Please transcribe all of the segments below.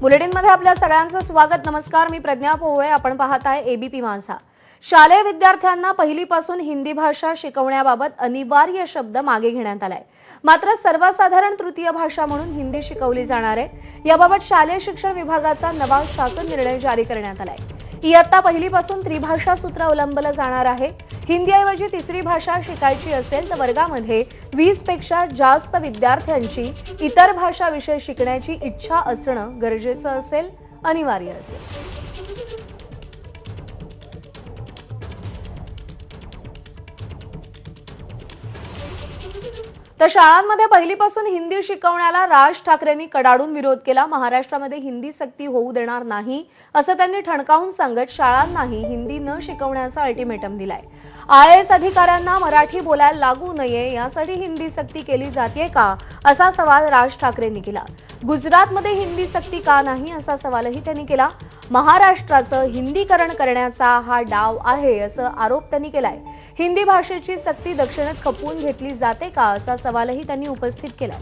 बुलेटिनमध्ये आपल्या सगळ्यांचं स्वागत. नमस्कार, मी प्रज्ञा पोहळे. आपण पाहत आहे एबीपी माझा. शालेय विद्यार्थ्यांना पहिलीपासून हिंदी भाषा शिकवण्याबाबत अनिवार्य शब्द मागे घेण्यात आलाय. मात्र सर्वसाधारण तृतीय भाषा म्हणून हिंदी शिकवली जाणार आहे. याबाबत शालेय शिक्षण विभागाचा नवा शासन निर्णय जारी करण्यात आलाय. इयत्ता पहिलीपासून त्रिभाषा सूत्र अवलंबलं जाणार आहे. हिंदीऐवजी तिसरी भाषा शिकायची असेल तर वर्गामध्ये 20 पेक्षा जास्त विद्यार्थ्यांची इतर भाषा विषय शिकण्याची इच्छा असणं गरजेचं असेल, अनिवार्य असेल. तर शाळांमध्ये पहिलीपासून हिंदी शिकवण्याला राज ठाकरेंनी कडाडून विरोध केला. महाराष्ट्रामध्ये हिंदी सक्ती होऊ देणार नाही असं त्यांनी ठणकावून सांगत शाळांनाही हिंदी न शिकवण्याचा अल्टिमेटम दिलाय. IAS अधिकाऱ्यांना मराठी बोलायला लागू नये यासाठी हिंदी सक्ती केली जाते का, असा सवाल राज ठाकरेंनी केला. गुजरातमध्ये हिंदी सक्ती का नाही असा सवालही त्यांनी केला. महाराष्ट्राचं हिंदीकरण करण्याचा हा डाव आहे असा आरोप त्यांनी केलाय. हिंदी भाषेची सक्ती दक्षिणेत खपवून घेतली जाते का असा सवालही त्यांनी उपस्थित केला.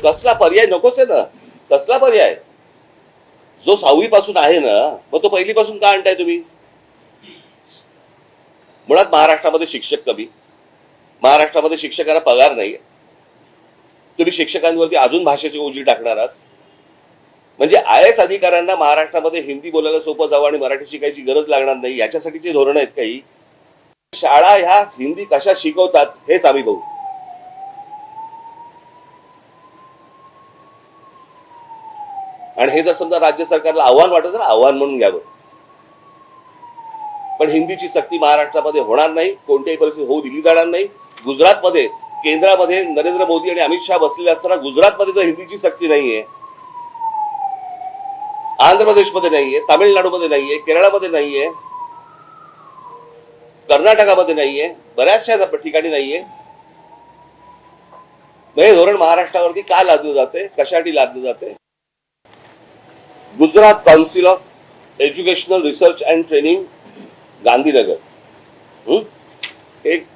कसला पर्याय नकोच आहे ना. कसला पर्याय जो 6वी पासून आहे ना, मग तो पहिली पासून का आणताय तुम्ही? मुळात महाराष्ट्रामध्ये शिक्षक कमी, महाराष्ट्रामध्ये शिक्षकांना पगार नाही. तुम्ही शिक्षकांवरती अजून भाषेची ओझी टाकणार आहात. म्हणजे IAS अधिकाऱ्यांना महाराष्ट्रामध्ये हिंदी बोलायला सोपं जावं आणि मराठी शिकायची गरज लागणार नाही याच्यासाठीची धोरणं आहेत काही. शाळा ह्या हिंदी कशा शिकवतात हेच आम्ही बघू. आणि हे जर समजा राज्य सरकारला आव्हान वाटत तर आव्हान म्हणून घ्यावं. पण हिंदीची सक्ती महाराष्ट्रामध्ये होणार नाही, कोणत्याही परिस्थितीत होऊ दिली जाणार नाही. गुजरातमध्ये केंद्रामध्ये नरेंद्र मोदी आणि अमित शहा बसलेले असताना गुजरातमध्ये जर हिंदीची सक्ती नाहीये, आंध्र प्रदेशमध्ये नाहीये, तामिळनाडूमध्ये नाहीये, केरळमध्ये नाहीये, कर्नाटकामध्ये नाहीये, बऱ्याचशा ठिकाणी नाहीये. हे धोरण महाराष्ट्रावरती का लादलं जाते, कशासाठी लादलं जाते? Gujarat council of educational research and training Gandhinagar एक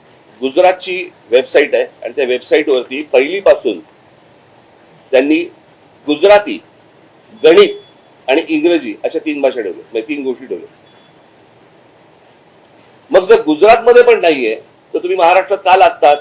गुजरातची वेबसाईट आहे आणि त्या वेबसाईटवरती पहिलीपासून त्यांनी गुजराती, गणित आणि इंग्रजी अशा 3 भाषा ठेवल्या, म्हणजे 3 गोष्टी ठेवल्या. मग जर गुजरातमध्ये पण नाहीये तर तुम्ही महाराष्ट्रात का लागतात?